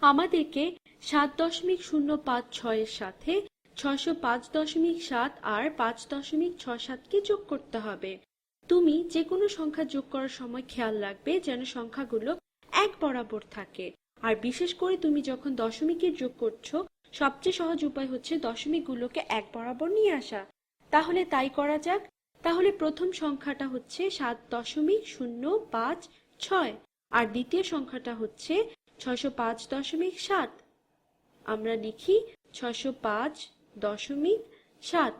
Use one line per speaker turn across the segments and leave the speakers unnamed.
আমাদেরকে 7.056 এর সাথে 605.7 আর 5.67 কে যোগ করতে হবে। তুমি যে কোনো সংখ্যা যোগ করার সময় খেয়াল রাখবে যেন সংখ্যাগুলো এক বরাবর থাকে। আর বিশেষ করে তুমি যখন দশমিকের যোগ করছো, সবচেয়ে সহজ উপায় হচ্ছে দশমিকগুলোকে এক বরাবর নিয়ে আসা। তাহলে তাই করা যাক। তাহলে প্রথম সংখ্যাটা হচ্ছে 7.056 আর দ্বিতীয় সংখ্যাটা হচ্ছে 605.7। আমরা লিখি 605.7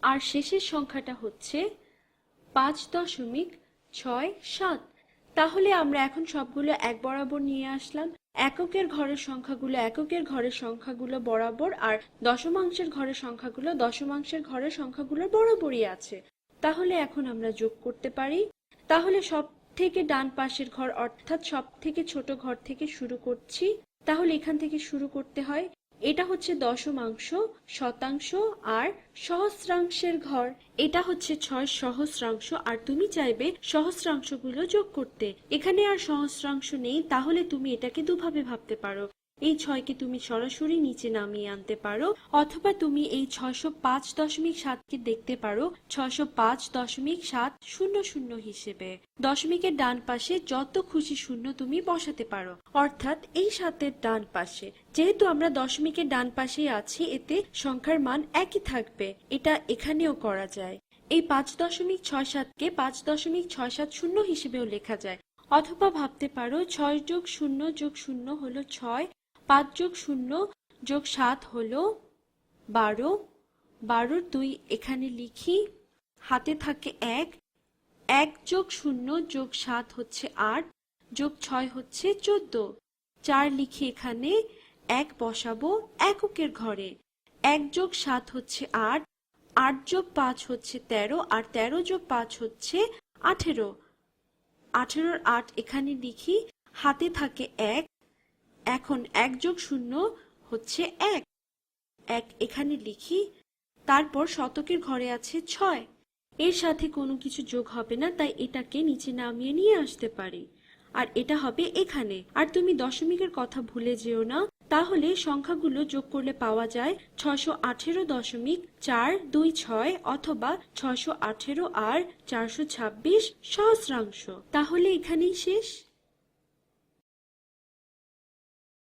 আর শেষের সংখ্যাটা হচ্ছে 5.67। তাহলে আমরা এখন সবগুলো এক বরাবর নিয়ে আসলাম। এককের ঘরের সংখ্যাগুলো এককের ঘরের সংখ্যাগুলো বরাবর, আর দশমাংশের ঘরের সংখ্যাগুলো দশমাংশের ঘরের সংখ্যাগুলো বরাবরই আছে। তাহলে এখন আমরা যোগ করতে পারি। তাহলে সব থেকে ডান পাশের ঘর অর্থাৎ সব থেকে ছোট ঘর থেকে শুরু করছি। তাহলে এখান থেকে শুরু করতে হয়। এটা হচ্ছে দশমাংশ, শতাংশ আর সহস্রাংশের ঘর। এটা হচ্ছে 6 সহস্রাংশ আর তুমি চাইবে সহস্রাংশগুলো যোগ করতে। এখানে আর সহস্রাংশ নেই, তাহলে তুমি এটাকে দুভাবে ভাবতে পারো। এই 6কে তুমি সরাসরি নিচে নামিয়ে আনতে পারো, অথবা তুমি এই 605.7 কে দেখতে পারো 605.700 হিসেবে। দশমিকের ডান পাশে যত খুশি শূন্য তুমি বসাতে পারো, অর্থাৎ এই 7-এর ডান পাশে। যেহেতু আমরা দশমিকের ডান পাশেই আছি, এতে সংখ্যার মান একই থাকবে। এটা এখানেও করা যায়। এই 5.67 কে 5.670 হিসেবেও লেখা যায়। অথবা ভাবতে পারো 6 যোগ 0 যোগ 0 হলো 6, 5 যোগ 0 যোগ 7 হলো 12, 12-র 2 এখানে লিখি, হাতে থাকে 1, 1 যোগ 0 যোগ 7 হচ্ছে 8, যোগ 6 হচ্ছে 14, 4 লিখি এখানে, 1 বসাবো এককের ঘরে। 1 যোগ 7 হচ্ছে 8, 8 যোগ 5 হচ্ছে 13 আর 13 যোগ 5 হচ্ছে 18, 18-র 8 এখানে লিখি, হাতে থাকে 1। এখন 1 যোগ 0 হচ্ছে 1, 1 এখানে লিখি। তারপর শতকের ঘরে আছে 6, এর সাথে কোনো কিছু যোগ হবে না, তাই এটাকে নিচে নামিয়ে নিয়ে আসতে পারি। আর এটা হবে এখানে। আর তুমি দশমিকের কথা ভুলে যেও না। তাহলে সংখ্যাগুলো যোগ করলে পাওয়া যায় 618.426 অথবা 618 আর 426 সহস্রাংশ। তাহলে এখানেই শেষ।